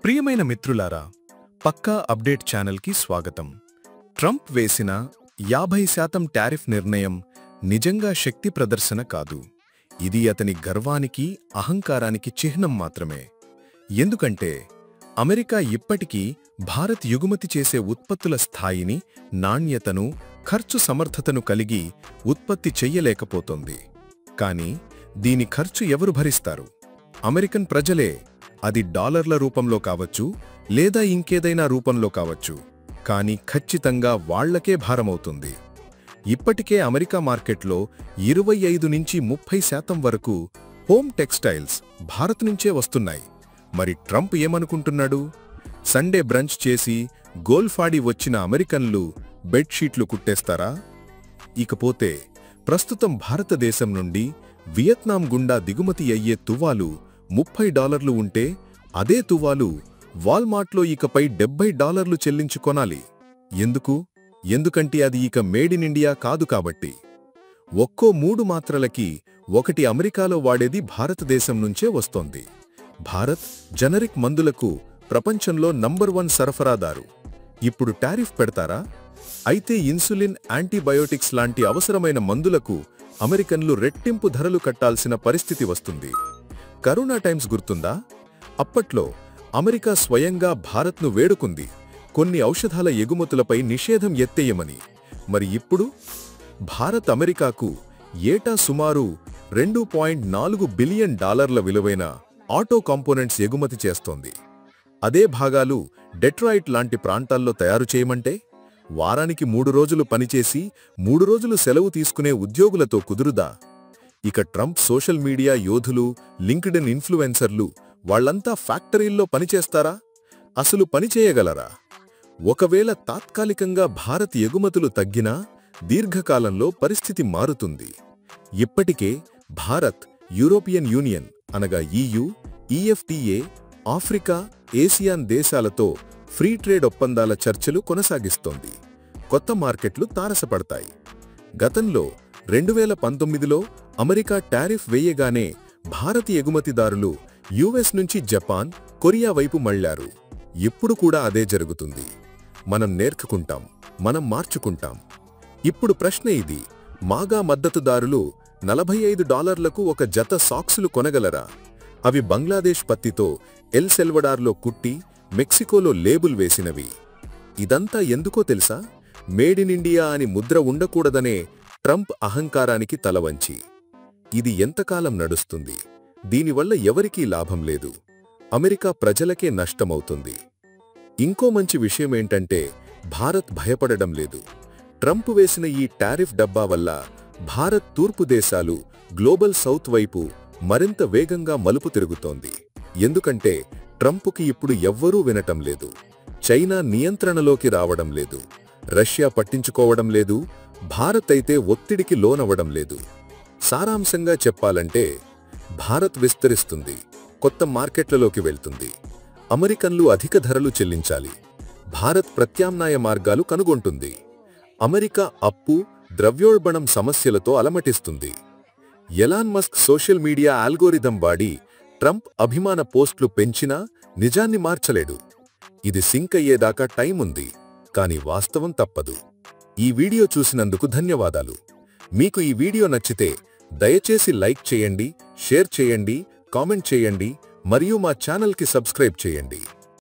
ప్రియమైన మిత్రులారా, పక్కా అప్డేట్ ఛానల్కి స్వాగతం. ట్రంప్ వేసిన 50% టారిఫ్ నిర్ణయం నిజంగా శక్తి ప్రదర్శన కాదు. ఇది అతని గర్వానికి, అహంకారానికి చిహ్నం మాత్రమే. ఎందుకంటే అమెరికా ఇప్పటికీ భారత్ ఎగుమతి చేసే ఉత్పత్తుల స్థాయిని, నాణ్యతను, ఖర్చు సమర్థతను కలిగి ఉత్పత్తి చెయ్యలేకపోతోంది. కానీ దీని ఖర్చు ఎవరు భరిస్తారు? అమెరికన్ ప్రజలే. అది డాలర్ల రూపంలో కావచ్చు, లేదా ఇంకేదైనా రూపంలో కావచ్చు, కానీ ఖచ్చితంగా వాళ్లకే భారమవుతుంది. ఇప్పటికే అమెరికా మార్కెట్లో 25-30% వరకు హోమ్ టెక్స్టైల్స్ భారత్ నుంచే వస్తున్నాయి. మరి ట్రంప్ ఏమనుకుంటున్నాడు? సండే బ్రంచ్ చేసి గోల్ఫాడి వచ్చిన అమెరికన్లు బెడ్షీట్లు కుట్టేస్తారా? ఇకపోతే ప్రస్తుతం భారతదేశం నుండి వియత్నాం గుండా దిగుమతి అయ్యే తువ్వాలు $30 ఉంటే అదే తువ్వాలు వాల్మార్ట్లో ఇకపై $70 చెల్లించి కొనాలి. ఎందుకు? ఎందుకంటే అది ఇక మేడ్ ఇన్ ఇండియా కాదు కాబట్టి. ఒక్కో 3 మాత్రలకి ఒకటి అమెరికాలో వాడేది భారతదేశం నుంచే వస్తోంది. భారత్ జనరిక్ మందులకు ప్రపంచంలో నంబర్ 1 సరఫరాదారు. ఇప్పుడు టారిఫ్ పెడతారా? అయితే ఇన్సులిన్, యాంటీబయోటిక్స్ లాంటి అవసరమైన మందులకు అమెరికన్లు రెట్టింపు ధరలు కట్టాల్సిన పరిస్థితి వస్తుంది. కరోనా టైమ్స్ గుర్తుందా? అప్పట్లో అమెరికా స్వయంగా భారత్ను వేడుకుంది కొన్ని ఔషధాల ఎగుమతులపై నిషేధం ఎత్తేయమని. మరి ఇప్పుడు భారత్ అమెరికాకు ఏటా సుమారు $2.4 బిలియన్ విలువైన ఆటో కాంపోనెంట్స్ ఎగుమతి చేస్తోంది. అదే భాగాలు డెట్రాయిట్ లాంటి ప్రాంతాల్లో తయారు చేయమంటే వారానికి 3 రోజులు పనిచేసి 3 రోజులు సెలవు తీసుకునే ఉద్యోగులతో కుదురుదా? ఇక ట్రంప్ సోషల్ మీడియా యోధులు, లింక్డ్ఇన్ ఇన్ఫ్లుయెన్సర్లు వాళ్లంతా ఫ్యాక్టరీల్లో పనిచేస్తారా? అసలు పనిచేయగలరా? ఒకవేళ తాత్కాలికంగా భారత్ ఎగుమతులు తగ్గినా దీర్ఘకాలంలో పరిస్థితి మారుతుంది. ఇప్పటికే భారత్ యూరోపియన్ యూనియన్ అనగా EU, EFTA, ఆఫ్రికా, ఏసియాన్ దేశాలతో ఫ్రీ ట్రేడ్ ఒప్పందాల చర్చలు కొనసాగిస్తోంది. కొత్త మార్కెట్లు తారసపడతాయి. గతంలో 2019లో అమెరికా టారిఫ్ వేయగానే భారత ఎగుమతిదారులు US నుంచి జపాన్, కొరియా వైపు మళ్లారు. ఇప్పుడు కూడా అదే జరుగుతుంది. మనం నేర్చుకుంటాం, మనం మార్చుకుంటాం. ఇప్పుడు ప్రశ్న ఇది: మాగా మద్దతుదారులు $45కు ఒక జత సాక్సులు కొనగలరా? అవి బంగ్లాదేశ్ పత్తితో ఎల్ సెల్వడార్లో కుట్టి మెక్సికోలో లేబుల్ వేసినవి. ఇదంతా ఎందుకో తెలుసా? మేడ్ ఇన్ ఇండియా అని ముద్ర ఉండకూడదనే ట్రంప్ అహంకారానికి తలవంచి. ఇది ఎంతకాలం నడుస్తుంది? దీనివల్ల ఎవరికీ లాభం లేదు. అమెరికా ప్రజలకే నష్టమవుతుంది. ఇంకో మంచి విషయమేంటంటే భారత్ భయపడడం లేదు. ట్రంప్ వేసిన ఈ టారిఫ్ డబ్బా వల్ల భారత్ తూర్పు దేశాలు, గ్లోబల్ సౌత్ వైపు మరింత వేగంగా మలుపు తిరుగుతోంది. ఎందుకంటే ట్రంప్కి ఇప్పుడు ఎవ్వరూ వినటం లేదు. చైనా నియంత్రణలోకి రావడం లేదు. రష్యా పట్టించుకోవడం లేదు. భారత్ అయితే ఒత్తిడికి లోనవడం లేదు. సారాంశంగా చెప్పాలంటే భారత్ విస్తరిస్తుంది, కొత్త మార్కెట్లలోకి వెళ్తుంది. అమెరికన్లు అధిక ధరలు చెల్లించాలి. భారత్ ప్రత్యామ్నాయ మార్గాలు కనుగొంటుంది. అమెరికా అప్పు, ద్రవ్యోల్బణం సమస్యలతో అలమటిస్తుంది. Elon Musk social media algorithm వాడి ట్రంప్ అభిమాన పోస్టులు పెంచినా నిజాన్ని మార్చలేడు. ఇది సింక్ అయ్యేదాకా టైం ఉంది. కానీ వాస్తవం తప్పదు. ఈ వీడియో చూసినందుకు ధన్యవాదాలు. మీకు ఈ వీడియో నచ్చితే దయచేసి లైక్ చేయండి, షేర్ చేయండి, కామెంట్ చేయండి మరియు మా ఛానల్కి సబ్స్క్రైబ్ చేయండి.